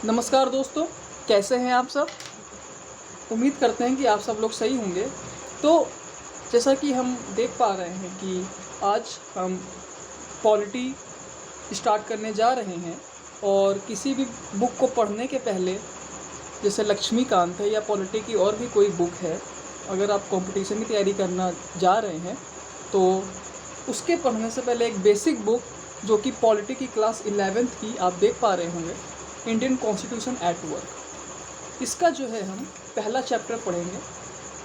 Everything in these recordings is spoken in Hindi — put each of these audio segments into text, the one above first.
नमस्कार दोस्तों, कैसे हैं आप सब। उम्मीद करते हैं कि आप सब लोग सही होंगे। तो जैसा कि हम देख पा रहे हैं कि आज हम पॉलिटी स्टार्ट करने जा रहे हैं और किसी भी बुक को पढ़ने के पहले, जैसे लक्ष्मीकांत है या पॉलिटी की और भी कोई बुक है, अगर आप कंपटीशन की तैयारी करना जा रहे हैं तो उसके पढ़ने से पहले एक बेसिक बुक जो कि पॉलिटी की क्लास 11th की आप देख पा रहे होंगे, इंडियन कॉन्स्टिट्यूशन एट वर्क, इसका जो है हम पहला चैप्टर पढ़ेंगे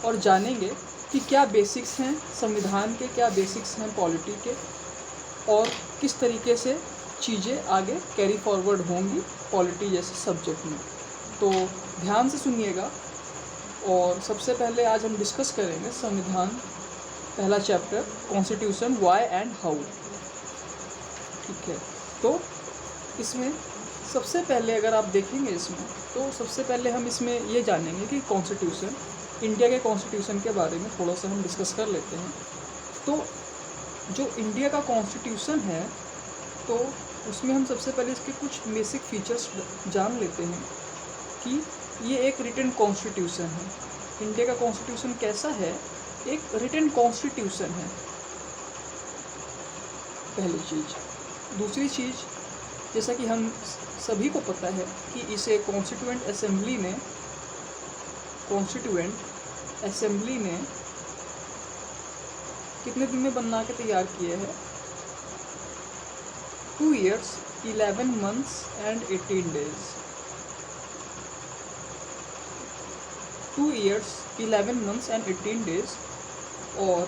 और जानेंगे कि क्या बेसिक्स हैं संविधान के, क्या बेसिक्स हैं पॉलिटी के, और किस तरीके से चीज़ें आगे कैरी फॉरवर्ड होंगी पॉलिटी जैसे सब्जेक्ट में। तो ध्यान से सुनिएगा। और सबसे पहले आज हम डिस्कस करेंगे संविधान, पहला chapter constitution, why and how. ठीक है, तो इसमें सबसे पहले अगर आप देखेंगे इसमें, तो सबसे पहले हम इसमें ये जानेंगे कि कॉन्स्टिट्यूशन, इंडिया के कॉन्स्टिट्यूशन के बारे में थोड़ा सा हम डिस्कस कर लेते हैं। तो जो इंडिया का कॉन्स्टिट्यूशन है, तो उसमें हम सबसे पहले इसके कुछ बेसिक फीचर्स जान लेते हैं कि ये एक रिटन कॉन्स्टिट्यूशन है। इंडिया का कॉन्स्टिट्यूशन कैसा है? एक रिटन कॉन्स्टिट्यूशन है, पहली चीज़। दूसरी चीज़, जैसा कि हम सभी को पता है कि इसे कॉन्स्टिट्यूएंट असेंबली ने कितने दिन में बना के तैयार किए हैं? 2 years 11 months and 18 days। 2 years 11 months and 18 days। और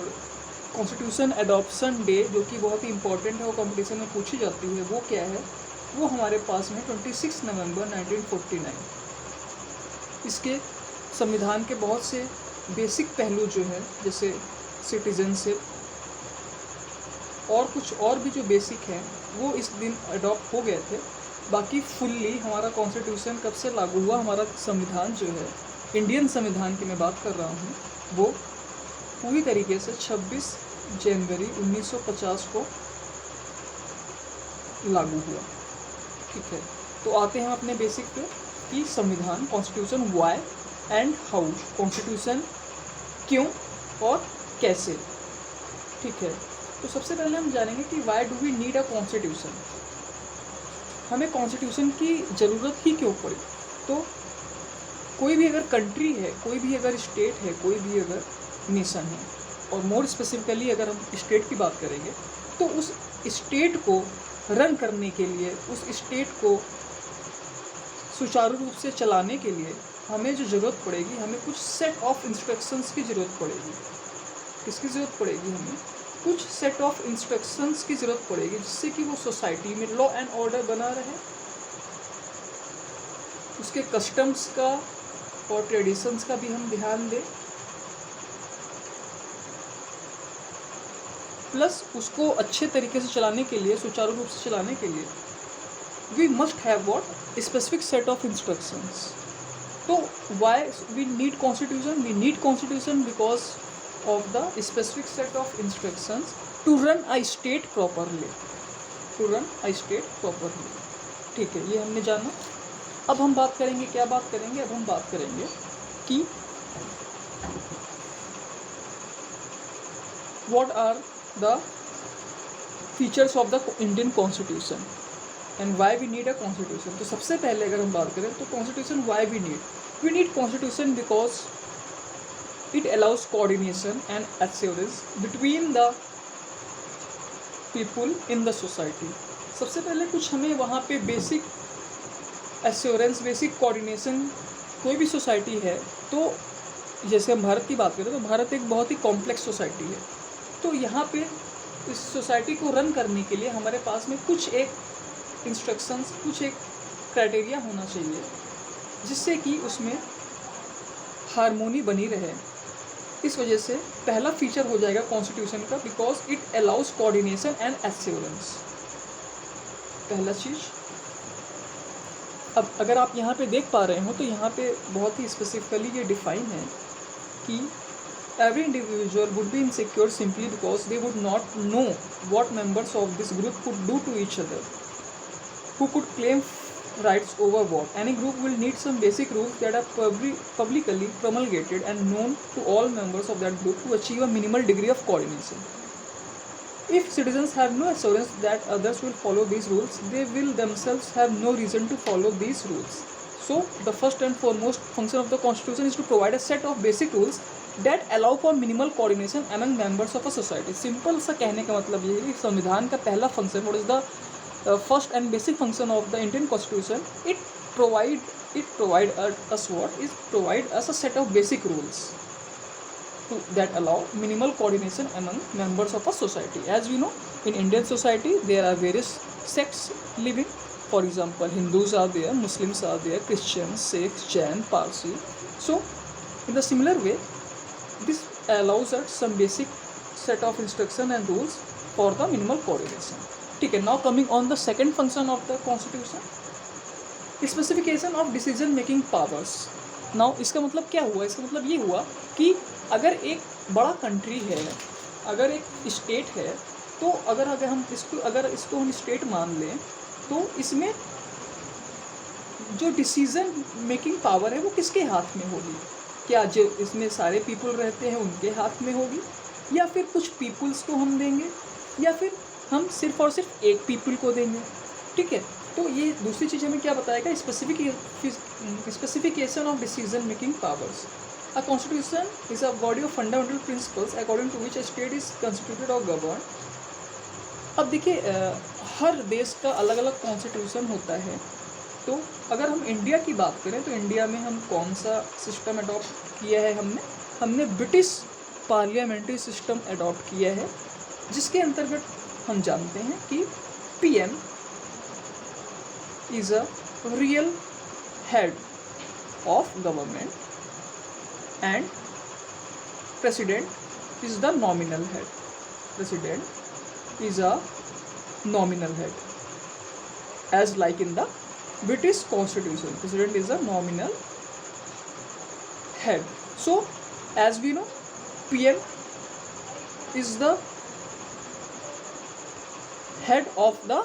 कॉन्स्टिट्यूशन एडॉप्शन डे, जो कि बहुत ही इंपॉर्टेंट है, वो कंपटीशन में पूछी जाती है, वो क्या है? वो हमारे पास में 26 नवंबर 1949। इसके संविधान के बहुत से बेसिक पहलू जो है, जैसे सिटीजनशिप और कुछ और भी जो बेसिक हैं, वो इस दिन अडॉप्ट हो गए थे। बाकी फुल्ली हमारा कॉन्स्टिट्यूशन कब से लागू हुआ, हमारा संविधान जो है, इंडियन संविधान की मैं बात कर रहा हूँ, वो पूरी तरीके से 26 जनवरी 1950 को लागू हुआ। ठीक है, तो आते हैं अपने बेसिक पे कि संविधान, constitution, why and how. Constitution क्यों और कैसे। ठीक है, तो सबसे पहले हम जानेंगे कि why do we need a constitution. हमें कॉन्स्टिट्यूशन की ज़रूरत ही क्यों पड़ी? तो कोई भी अगर कंट्री है, कोई भी अगर स्टेट है, कोई भी अगर नेशन है, और मोर स्पेसिफिकली अगर हम स्टेट की बात करेंगे, तो उस स्टेट को रन करने के लिए, उस स्टेट को सुचारू रूप से चलाने के लिए हमें जो ज़रूरत पड़ेगी, हमें कुछ सेट ऑफ इंस्ट्रक्शंस की ज़रूरत पड़ेगी। किसकी ज़रूरत पड़ेगी? हमें कुछ सेट ऑफ इंस्ट्रक्शंस की ज़रूरत पड़ेगी, जिससे कि वो सोसाइटी में लॉ एंड ऑर्डर बना रहे, उसके कस्टम्स का और ट्रेडिशंस का भी हम ध्यान दें, प्लस उसको अच्छे तरीके से चलाने के लिए, सुचारू रूप से चलाने के लिए we must have what? Specific set of instructions. तो why we need constitution? We need constitution because of the specific set of instructions to run a state properly. ठीक है, ये हमने जाना। अब हम बात करेंगे, क्या बात करेंगे? अब हम बात करेंगे कि what are the features of the Indian Constitution and why we need a constitution। तो सबसे पहले अगर हम बात करें तो constitution why we need constitution because it allows coordination and assurance between the people in the society। सबसे पहले कुछ हमें वहाँ पे बेसिक एश्योरेंस, बेसिक कोऑर्डिनेशन, कोई भी सोसाइटी है, तो जैसे हम भारत की बात करें तो भारत एक बहुत ही कॉम्प्लेक्स सोसाइटी है। तो यहाँ पे इस सोसाइटी को रन करने के लिए हमारे पास में कुछ एक इंस्ट्रक्शंस, कुछ एक क्राइटेरिया होना चाहिए, जिससे कि उसमें हार्मोनी बनी रहे। इस वजह से पहला फीचर हो जाएगा कॉन्स्टिट्यूशन का, because it allows coordination and assurance. पहला चीज़। अब अगर आप यहाँ पे देख पा रहे हो तो यहाँ पे बहुत ही स्पेसिफिकली ये डिफाइन है कि every individual would be insecure simply because they would not know what members of this group could do to each other, who could claim rights over what? Any group will need some basic rules that are publicly promulgated and known to all members of that group to achieve a minimal degree of coordination. If citizens have no assurance that others will follow these rules, they will themselves have no reason to follow these rules. So, the first and foremost function of the Constitution is to provide a set of basic rules that allow for minimal coordination among members of a society. Simple सा कहने का मतलब ये है कि संविधान का पहला function, what is the first and basic function of the Indian constitution, it provide us a set of basic rules that allow minimal coordination among members of a society. As we know, in Indian society there are various sects living. For example, Hindus are there, Muslims are there, Christians, Sikhs, Jain, Parsi. So in the similar way, this allows us some basic set of instruction and rules for the minimal coordination. ठीक है. Now coming on the second function of the constitution, specification of decision making powers. Now इसका मतलब क्या हुआ? इसका मतलब ये हुआ कि अगर एक बड़ा कंट्री है, अगर एक स्टेट है, तो अगर हम इसको हम स्टेट मान लें, तो इसमें जो डिसीजन मेकिंग पावर है वो किसके हाथ में होगी? क्या जो इसमें सारे पीपल रहते हैं उनके हाथ में होगी, या फिर कुछ पीपल्स को हम देंगे, या फिर हम सिर्फ और सिर्फ एक पीपल को देंगे? ठीक है. तो ये दूसरी चीज़ हमें क्या बताएगा? Specification of decision making powers. A constitution is a body of fundamental principles according to which a state is constituted or governed. अब देखिए, हर देश का अलग अलग कॉन्स्टिट्यूशन होता है. तो अगर हम इंडिया की बात करें तो इंडिया में हम कौन सा सिस्टम अडॉप्ट किया है? हमने ब्रिटिश पार्लियामेंट्री सिस्टम अडॉप्ट किया है, जिसके अंतर्गत हम जानते हैं कि PM is a real head of government and president is the nominal head. President is a nominal head, as like in the British Constitution, president is a nominal head. So as we know, PM is the head of the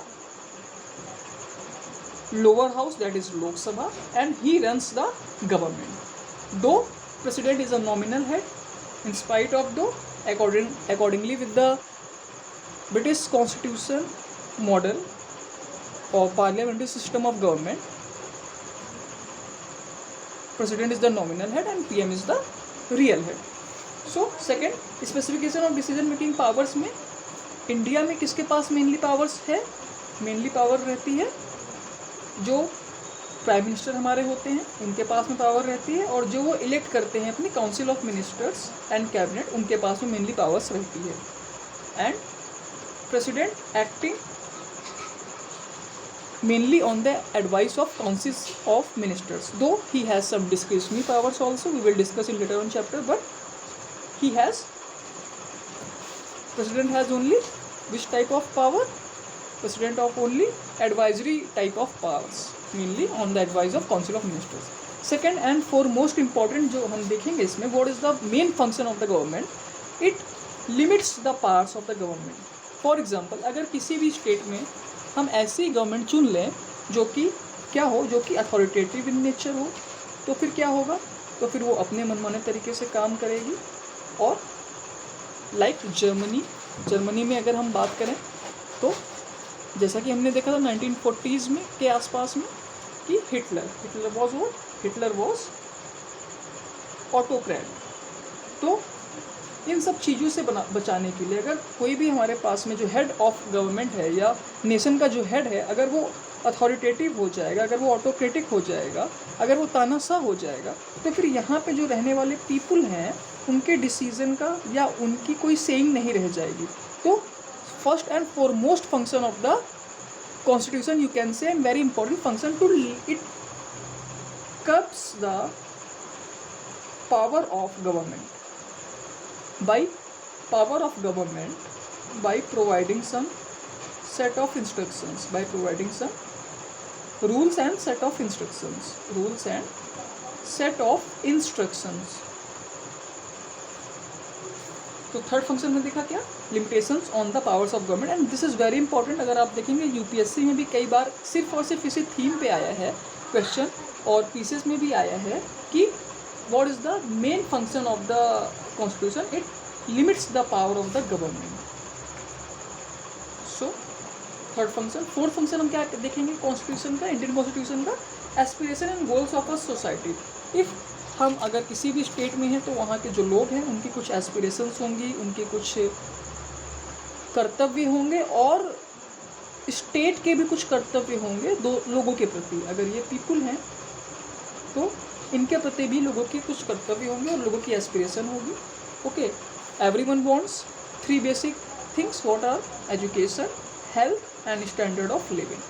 lower house, that is Lok Sabha, and he runs the government. Though president is a nominal head, in spite of though accordingly with the British Constitution model or parliamentary system of government, president is the nominal head and PM is the real head. So second, specification of decision making powers में इंडिया में किसके पास मेनली पावर्स है? मेनली पावर रहती है जो प्राइम मिनिस्टर हमारे होते हैं, उनके पास में पावर रहती है, और जो वो इलेक्ट करते हैं अपनी council of ministers and cabinet, उनके पास में मेनली पावर्स रहती है. And president acting mainly on the advice of council of ministers, though he has some discretionary powers also, we will discuss in later on chapter, but he has, president has only which type of power? President of only advisory type of powers, mainly on the advice of Council of Ministers. Second and foremost important जो हम देखेंगे इसमें, what is the main function of the government? It limits the powers of the government. For example, अगर किसी भी स्टेट में हम ऐसी गवर्नमेंट चुन लें जो कि क्या हो, जो कि अथॉरिटेटिव इन नेचर हो, तो फिर क्या होगा? तो फिर वो अपने मनमाने तरीके से काम करेगी. और लाइक जर्मनी में अगर हम बात करें तो जैसा कि हमने देखा था 1940s में के आसपास में कि हिटलर वॉज ऑटोक्रेट. तो इन सब चीज़ों से बचाने के लिए अगर कोई भी हमारे पास में जो हेड ऑफ गवर्नमेंट है या नेशन का जो हेड है, अगर वो अथॉरिटेटिव हो जाएगा, अगर वो ऑटोक्रेटिक हो जाएगा, अगर वो तानाशाह हो जाएगा, तो फिर यहाँ पे जो रहने वाले पीपल हैं उनके डिसीजन का या उनकी कोई सेइंग नहीं रह जाएगी. तो first and foremost function of the constitution, you can say, and very important function, to it curbs the power of government. By power of government, by providing some set of instructions, by providing some rules and set of instructions. तो थर्ड फंक्शन में देखा क्या, limitations on the powers of government, and this is very important. अगर आप देखेंगे यूपीएससी में भी कई बार सिर्फ और सिर्फ इसी थीम पे आया है क्वेश्चन, और पीसीएस में भी आया है कि what is the main function of the constitution, it limits the power of the government. So third function. Fourth function हम क्या देखेंगे कॉन्स्टिट्यूशन का, इंडियन कॉन्स्टिट्यूशन का, aspiration and goals of a society. If हम अगर किसी भी स्टेट में हैं तो वहाँ के जो लोग हैं उनकी कुछ एस्पिरेशंस होंगी, उनके कुछ कर्तव्य होंगे, और स्टेट के भी कुछ कर्तव्य होंगे दो लोगों के प्रति। अगर ये पीपुल हैं तो इनके प्रति भी लोगों के कुछ कर्तव्य होंगे और लोगों की एस्पिरेशन होगी। Okay, everyone wants 3 basic things, what are education, health and standard of living.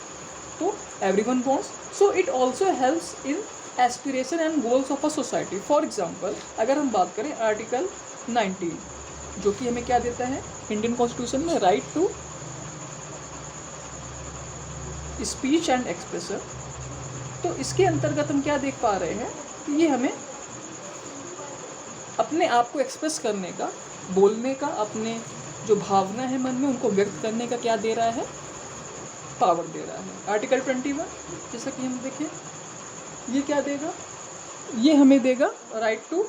तो everyone wants, so it also helps in aspiration and goals of a society. For example अगर हम बात करें आर्टिकल 19, जो कि हमें क्या देता है इंडियन कॉन्स्टिट्यूशन में, right to speech and expression. तो इसके अंतर्गत हम क्या देख पा रहे हैं कि ये हमें अपने आप को एक्सप्रेस करने का, बोलने का, अपने जो भावना है मन में उनको व्यक्त करने का क्या दे रहा है, पावर दे रहा है। आर्टिकल 21 जैसा कि हम देखें, ये क्या देगा, ये हमें देगा right to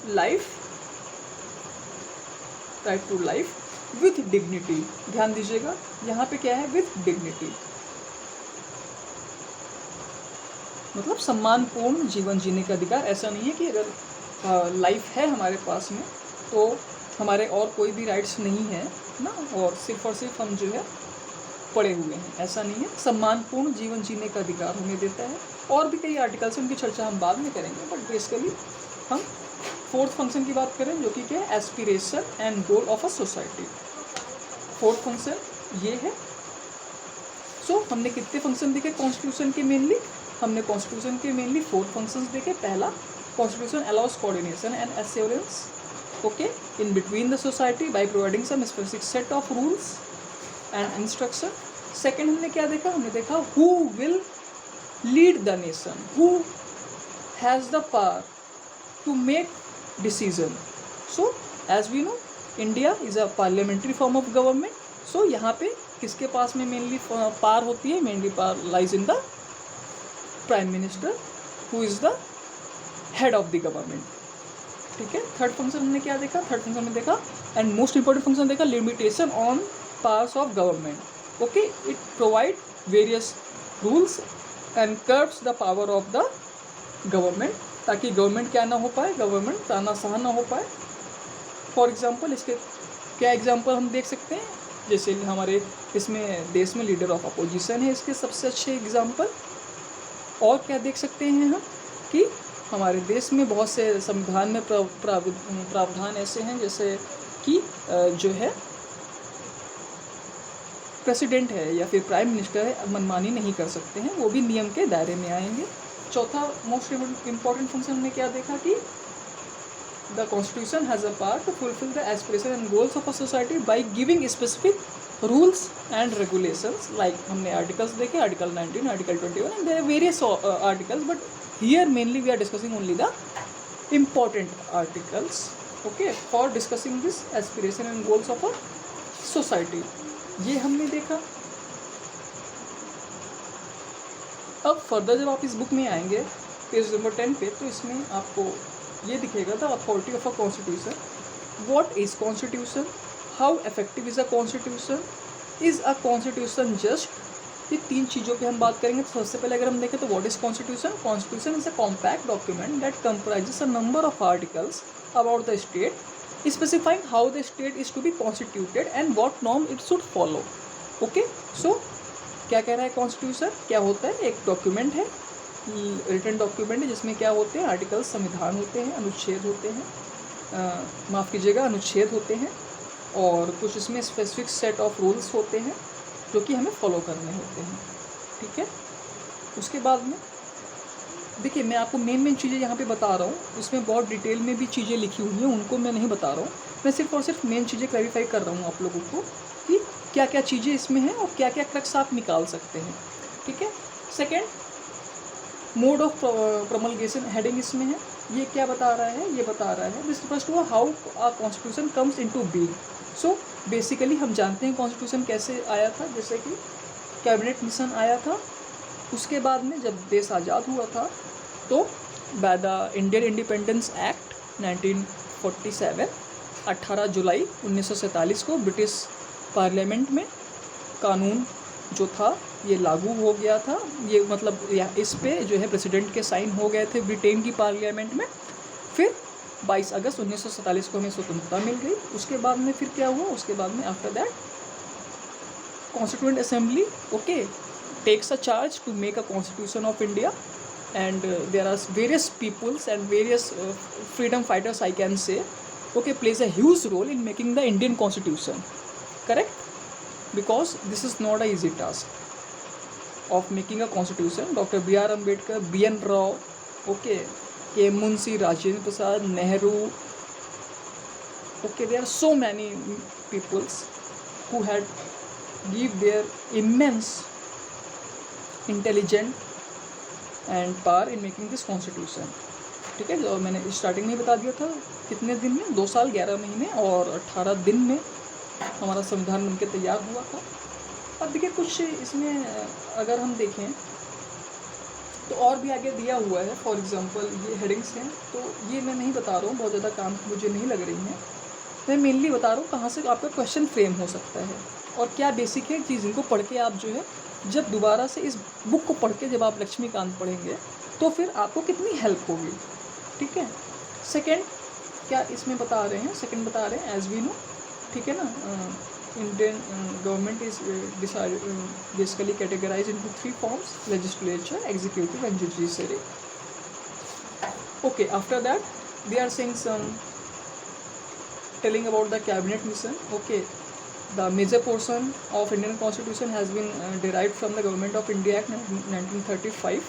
life, right to life with dignity. ध्यान दीजिएगा यहाँ पे क्या है, विथ डिग्निटी, मतलब सम्मानपूर्ण जीवन जीने का अधिकार। ऐसा नहीं है कि अगर लाइफ है हमारे पास में तो हमारे और कोई भी राइट्स नहीं है ना, और सिर्फ हम जो है पड़े हुए हैं, ऐसा नहीं है। सम्मानपूर्ण जीवन जीने का अधिकार हमें देता है। और भी कई आर्टिकल्स हैं, उनकी चर्चा हम बाद में करेंगे, बट बेसिकली हम फोर्थ फंक्शन की बात करें जो कि क्या है, aspiration and goal of a society. Fourth function ये है। सो हमने कितने फंक्शन देखे कॉन्स्टिट्यूशन के, मेनली हमने कॉन्स्टिट्यूशन के मेनली 4 फंक्शंस देखे। पहला, constitution allows coordination and assurance, okay, in between the society by providing some specific set of rules and instruction. Second हमने क्या देखा, हमने देखा who will lead the nation, who has the power to make decision. So as we know India is a parliamentary form of government. So यहाँ पे किसके पास में मेनली पावर होती है, mainly power lies in the prime minister who is the head of the government. ठीक है, थर्ड फंक्शन हमने क्या देखा, थर्ड फंक्शन में देखा एंड मोस्ट इंपॉर्टेंट फंक्शन देखा, limitation on powers of government. Okay, it provide various rules and curbs the power of the government, ताकि गवर्नमेंट क्या ना हो पाए, गवर्नमेंट तानाशाह ना हो पाए। फॉर एग्जांपल इसके क्या एग्जांपल हम देख सकते हैं, जैसे हमारे इसमें देश में लीडर ऑफ अपोजिशन है इसके सबसे अच्छे एग्जांपल। और क्या देख सकते हैं हम कि हमारे देश में बहुत से संविधान में प्रावधान ऐसे हैं जैसे कि जो है प्रेसिडेंट है या फिर प्राइम मिनिस्टर है मनमानी नहीं कर सकते हैं, वो भी नियम के दायरे में आएंगे। चौथा मोस्ट इम्पॉर्टेंट फंक्शन में क्या देखा कि the constitution has a power to fulfil the aspiration and goals of a society by giving specific rules and regulations. Like हमने आर्टिकल्स देखे, article 19, article 21 and there are various articles, but here mainly we are discussing only the important articles, okay, for discussing this aspiration and goals of a society. ये हमने देखा। अब फर्दर जब आप इस बुक में आएंगे पेज नंबर 10 पे, तो इसमें आपको ये दिखेगा the authority of a constitution, what is constitution, how effective is a constitution, is a constitution just. ये 3 चीज़ों पे हम बात करेंगे। तो सबसे पहले अगर हम देखें तो what is constitution, constitution is a compact document that comprises a number of articles about the state specifying how the state is to be constituted and what norm it should follow. Okay, so क्या कह रहा है कॉन्स्टिट्यूशन, क्या होता है, एक डॉक्यूमेंट है, रिटन डॉक्यूमेंट है जिसमें क्या होते हैं, आर्टिकल्स, संविधान होते हैं, अनुच्छेद होते हैं, माफ़ कीजिएगा अनुच्छेद होते हैं, और कुछ इसमें स्पेसिफिक सेट ऑफ रूल्स होते हैं जो कि हमें फॉलो करने होते हैं। ठीक है, उसके बाद में देखिए मैं आपको मेन चीज़ें यहाँ पे बता रहा हूँ, इसमें बहुत डिटेल में भी चीज़ें लिखी हुई हैं, उनको मैं नहीं बता रहा हूँ, मैं सिर्फ और सिर्फ मेन चीज़ें क्लैरिफाई कर रहा हूँ आप लोगों को कि क्या क्या चीज़ें इसमें हैं और क्या क्या क्रक्स आप निकाल सकते हैं। ठीक है, सेकेंड, मोड ऑफ प्रोमलगेशन हेडिंग इसमें है। ये क्या बता रहा है, ये बता रहा है दिस फर्स्ट हुआ how a constitution comes into being. So basically हम जानते हैं कॉन्स्टिट्यूशन कैसे आया था, जैसे कि कैबिनेट मिशन आया था, उसके बाद में जब देश आज़ाद हुआ था तो by the Indian independence act 1947 18 जुलाई 1947 को ब्रिटिश पार्लियामेंट में कानून जो था ये लागू हो गया था। ये मतलब इस पे जो है प्रेसिडेंट के साइन हो गए थे ब्रिटेन की पार्लियामेंट में। फिर 22 अगस्त 1947 को हमें स्वतंत्रता मिल गई। उसके बाद में फिर क्या हुआ, उसके बाद में after that constituent assembly okay takes a charge to make a constitution of India and there are various peoples and various freedom fighters I can say okay plays a huge role in making the Indian constitution correct, because this is not a easy task of making a constitution. Dr. B.R. Ambedkar, B.N. Rao, okay, K. Munshi, Rajendra Prasad, Nehru, okay, there are so many peoples who had give their immense intelligence and power in making this constitution. ठीक है, और मैंने स्टार्टिंग में बता दिया था कितने दिन में, 2 साल 11 महीने और 18 दिन में हमारा संविधान बनके तैयार हुआ था। अब देखिए कुछ इसमें अगर हम देखें तो और भी आगे दिया हुआ है। फॉर एग्जांपल ये हेडिंग्स हैं, तो ये मैं नहीं बता रहा हूँ, बहुत ज़्यादा काम मुझे नहीं लग रही हैं। मैं मेनली बता रहा हूँ कहाँ से आपका क्वेश्चन फ्रेम हो सकता है और क्या बेसिक है चीज़, इनको पढ़ के आप जो है जब दोबारा से इस बुक को पढ़ के जब आप लक्ष्मीकांत पढ़ेंगे तो फिर आपको कितनी हेल्प होगी। ठीक है, सेकेंड क्या इसमें बता रहे हैं, सेकेंड बता रहे हैं एज वी नो, ठीक है ना, Indian government is basically categorize into 3 forms, legislature, executive and judiciary. Okay, after that they are saying some telling about the cabinet mission. Okay, the major portion of Indian constitution has been derived from the Government of India Act 1935.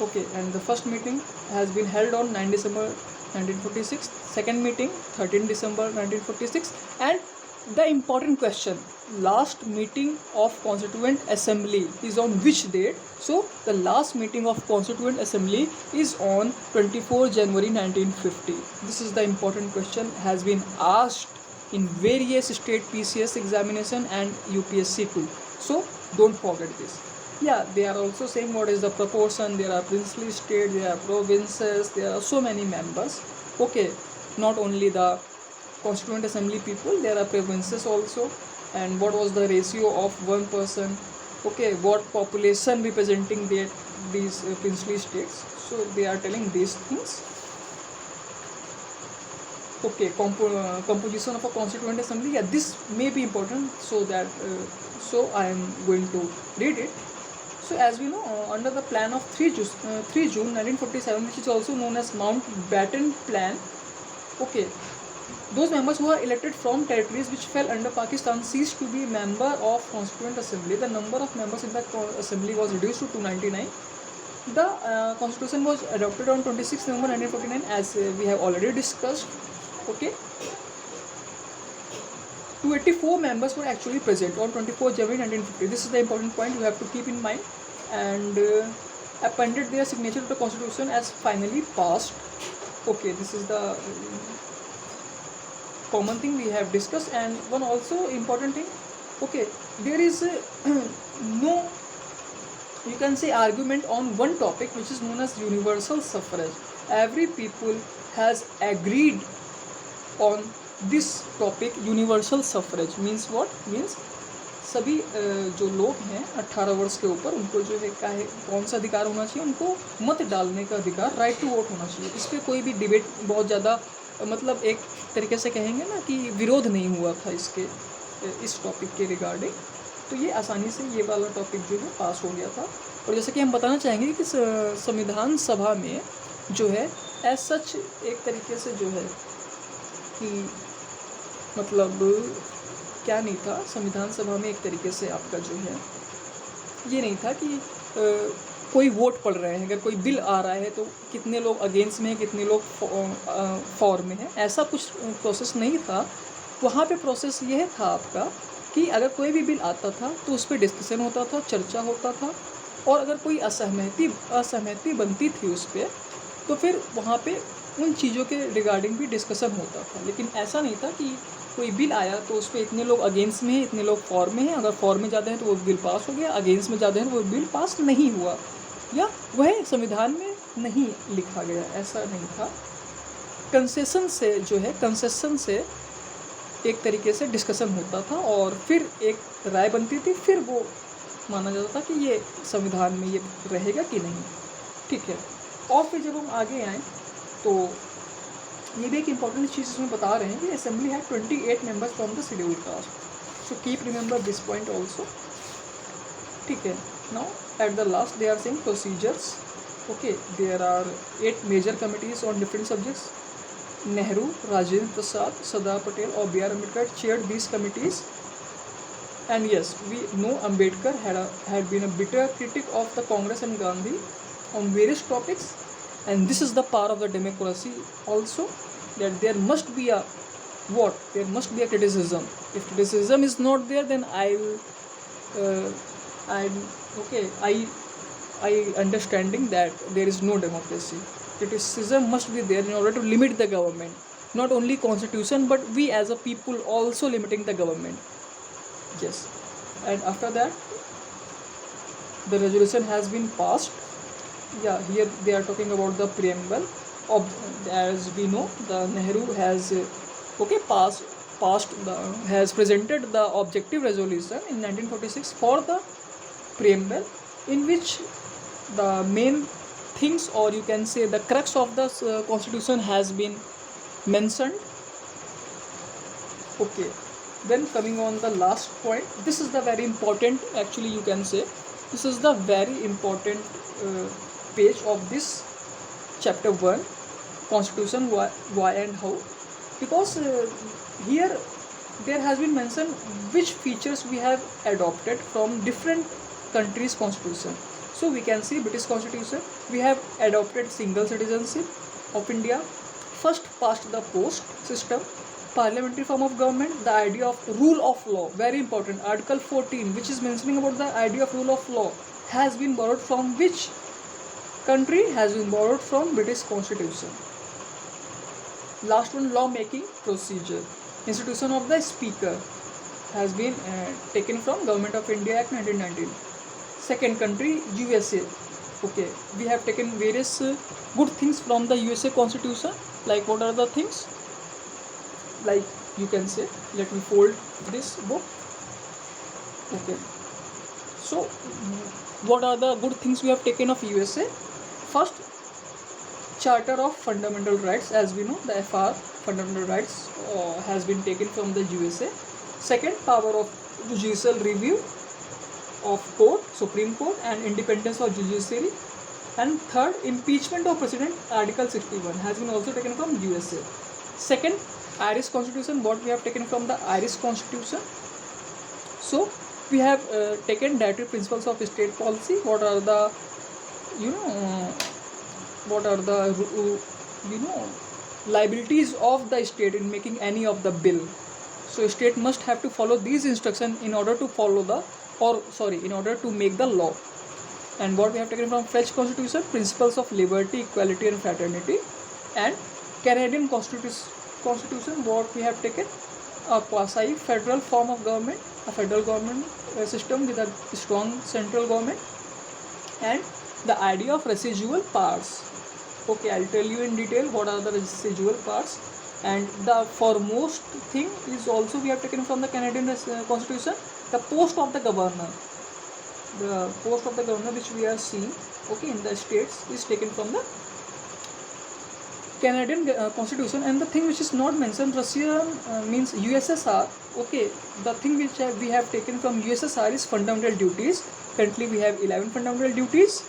Okay, and the first meeting has been held on 9 December 1946, second meeting 13 December 1946, and the important question, last meeting of Constituent Assembly is on which date? So the last meeting of Constituent Assembly is on 24 January 1950. This is the important question, has been asked in various state PCS examination and UPSC too. So don't forget this. Yeah, they are also saying what is the proportion. There are princely states, there are provinces, there are so many members. Okay, not only the Constituent Assembly people, there are provinces also. And what was the ratio of one person? Okay, what population representing these princely states? So they are telling these things. Okay, composition of a Constituent Assembly. Yeah, this may be important, so that so I am going to read it. So as we know, under the plan of 3 June 1947, which is also known as Mountbatten Plan, okay, those members who are elected from territories which fell under Pakistan ceased to be member of Constituent Assembly. The number of members in the assembly was reduced to 299. The constitution was adopted on 26 November 1949, as we have already discussed. Okay, 284 members were actually present on 24 January 1950. This is the important point you have to keep in mind, and appended their signature to the constitution as finally passed. Okay, this is the common thing we have discussed. And one also important thing, okay, there is no, you can say, argument on one topic which is known as universal suffrage. Every people has agreed on this topic. Universal suffrage means what? Means सभी जो लोग हैं 18 वर्ष के ऊपर, उनको जो है कौन सा अधिकार होना चाहिए, उनको मत डालने का अधिकार, राइट टू वोट होना चाहिए। इस पर कोई भी डिबेट बहुत ज़्यादा, मतलब एक तरीके से कहेंगे ना कि विरोध नहीं हुआ था इसके, इस टॉपिक के रिगार्डिंग। तो ये आसानी से ये वाला टॉपिक जो है पास हो गया था। और जैसे कि हम बताना चाहेंगे कि संविधान सभा में जो है एज सच एक तरीके से जो है कि मतलब क्या नहीं था, संविधान सभा में एक तरीके से आपका जो है ये नहीं था कि कोई वोट पड़ रहे हैं, अगर कोई बिल आ रहा है तो कितने लोग अगेंस्ट में हैं, कितने लोग फॉर में हैं, ऐसा कुछ प्रोसेस नहीं था। वहाँ पे प्रोसेस ये था आपका कि अगर कोई भी बिल आता था तो उस पर डिस्कशन होता था, चर्चा होता था, और अगर कोई असहमति बनती थी उस पर, तो फिर वहाँ पे उन चीज़ों के रिगार्डिंग भी डिस्कशन होता था। लेकिन ऐसा नहीं था कि कोई बिल आया तो उस पर इतने लोग अगेंस्ट में हैं, इतने लोग फॉर में हैं, अगर फॉर में ज़्यादा हैं तो वो बिल पास हो गया, अगेंस्ट में ज़्यादा हैं तो वो बिल पास नहीं हुआ, या वह संविधान में नहीं लिखा गया, ऐसा नहीं था। कंसेशन से एक तरीके से डिस्कशन होता था और फिर एक राय बनती थी, फिर वो माना जाता था कि ये संविधान में ये रहेगा कि नहीं, ठीक है। और फिर जब हम आगे आएँ तो ये भी एक इम्पॉर्टेंट चीज़ इसमें बता रहे हैं कि असेंबली है 28 members from the scheduled caste, so keep remember this point also, ठीक है। Now at the last they are saying procedures, okay, there are 8 major committees on different subjects. Nehru, Rajendra Prasad, Sardar Patel or B.R. Ambedkar chaired these committees. And yes, we know Ambedkar had been a bitter critic of the Congress and Gandhi on various topics, and this is the power of the democracy also, that there must be a criticism. If criticism is not there, then I understanding that there is no democracy. Criticism must be there in order to limit the government, not only constitution but we as a people also limiting the government. Yes, and after that the resolution has been passed. Yeah, here they are talking about the preamble of, as we know, the Nehru has has presented the objective resolution in 1946 for the preamble, in which the main things, or you can say the crux of the constitution has been mentioned. Okay, then coming on the last point, this is the very important, actually you can say this is the very important page of this chapter 1, constitution, why and how, because here there has been mentioned which features we have adopted from different countries' constitution. So we can see British Constitution, we have adopted single citizenship of India, first past the post system, parliamentary form of government, the idea of rule of law, very important, Article 14, which is mentioning about the idea of rule of law, has been borrowed from which country? Has been borrowed from British Constitution. Last one, law making procedure, institution of the speaker has been taken from Government of India Act 1919. Second country, USA. Okay, we have taken various good things from the USA Constitution. Like what are the things? Like you can say, let me fold this book. Okay, so what are the good things we have taken of USA? First, Charter of Fundamental Rights, as we know, the FR, Fundamental Rights, has been taken from the USA. Second, power of judicial review of court, Supreme Court, and independence of judiciary. And third, impeachment of president, Article 61, has been also taken from USA. Second, Irish Constitution, what we have taken from the Irish Constitution. So we have taken directive principles of state policy. What are the liabilities of the state in making any of the bill. So state must have to follow these instructions in order to in order to make the law. And what we have taken from French Constitution, principles of liberty, equality and fraternity. And Canadian Constitution, what we have taken, a quasi federal form of government, a federal government system with a strong central government, and the idea of residual powers. Okay, I'll tell you in detail what are the residual powers. And the foremost thing is also we have taken from the Canadian Constitution, the post of the governor. The post of the governor which we are seeing, okay, in the states is taken from the Canadian Constitution. And the thing which is not mentioned, Russia means USSR. Okay, the thing which we have taken from USSR is fundamental duties. Currently we have 11 fundamental duties.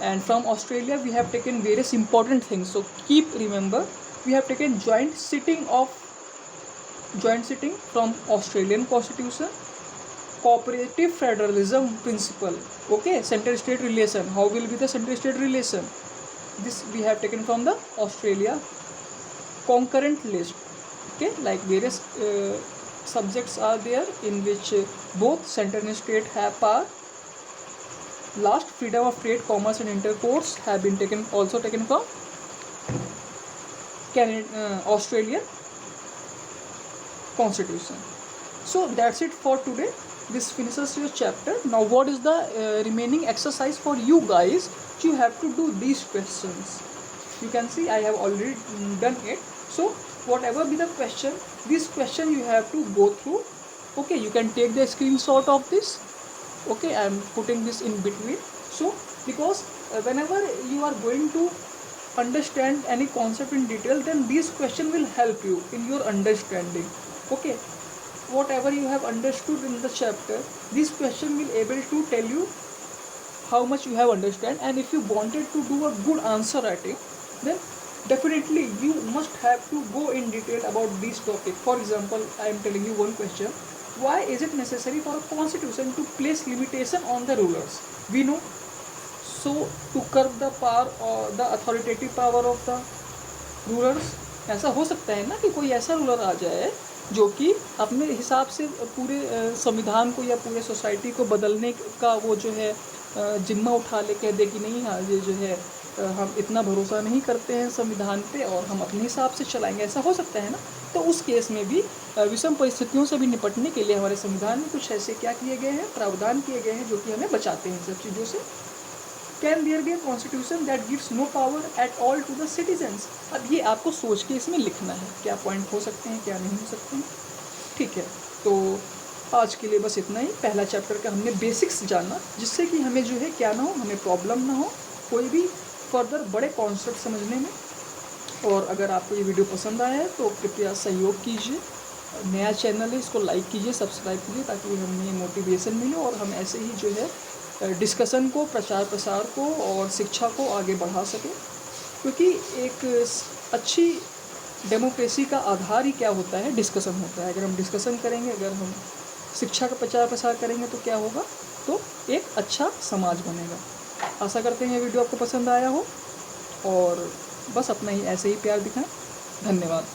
And from Australia we have taken various important things. So keep remember, we have taken joint sitting from Australian Constitution. Cooperative federalism principle. Okay, center state relation, how will be the center state relation, this we have taken from the Australia. Concurrent list. Okay, like various subjects are there in which both center and state have power. Last, freedom of trade, commerce and intercourse have been also taken from Australian Constitution. So that's it for today. This finishes your chapter. Now what is the remaining exercise for you guys? You have to do these questions. You can see I have already done it. So whatever be the question, this question you have to go through. Okay, you can take the screenshot of this. Okay, I am putting this in between. So because whenever you are going to understand any concept in detail, then this question will help you in your understanding. Okay, whatever you have understood in the chapter, this question will able to tell you how much you have understand, and if you wanted to do a good answer writing, then definitely you must have to go in detail about this topic. For example, I am telling you one question: why is it necessary for a constitution to place limitation on the rulers? We know, so to curb the power or the authoritative power of the rulers. ऐसा हो सकता है ना कि कोई ऐसा रूलर आ जाए जो कि अपने हिसाब से पूरे संविधान को या पूरे सोसाइटी को बदलने का वो जो है जिम्मा उठा ले, कह दे कि नहीं, हाँ ये जो है हम इतना भरोसा नहीं करते हैं संविधान पे और हम अपने हिसाब से चलाएंगे। ऐसा हो सकता है ना। तो उस केस में भी विषम परिस्थितियों से भी निपटने के लिए हमारे संविधान में कुछ ऐसे क्या किए गए हैं, प्रावधान किए गए हैं जो कि हमें बचाते हैं सब चीज़ों से। Can there be a constitution that gives no power at all to the citizens? अब ये आपको सोच के इसमें लिखना है, क्या पॉइंट हो सकते हैं, क्या नहीं हो सकते हैं। ठीक है, तो आज के लिए बस इतना ही। पहला चैप्टर का हमने बेसिक्स जाना, जिससे कि हमें जो है क्या ना हो, हमें प्रॉब्लम ना हो कोई भी फर्दर बड़े कॉन्सेप्ट समझने में। और अगर आपको ये वीडियो पसंद आया है तो कृपया सहयोग कीजिए। नया चैनल है, इसको लाइक कीजिए, सब्सक्राइब कीजिए, ताकि हमें मोटिवेशन मिले और हम ऐसे ही जो है डिस्कशन को, प्रचार प्रसार को और शिक्षा को आगे बढ़ा सकें। क्योंकि एक अच्छी डेमोक्रेसी का आधार ही क्या होता है, डिस्कशन होता है। अगर हम डिस्कशन करेंगे, अगर हम शिक्षा का प्रचार प्रसार करेंगे तो क्या होगा, तो एक अच्छा समाज बनेगा। आशा करते हैं ये वीडियो आपको पसंद आया हो और बस अपना ही ऐसे ही प्यार दिखाएं। धन्यवाद।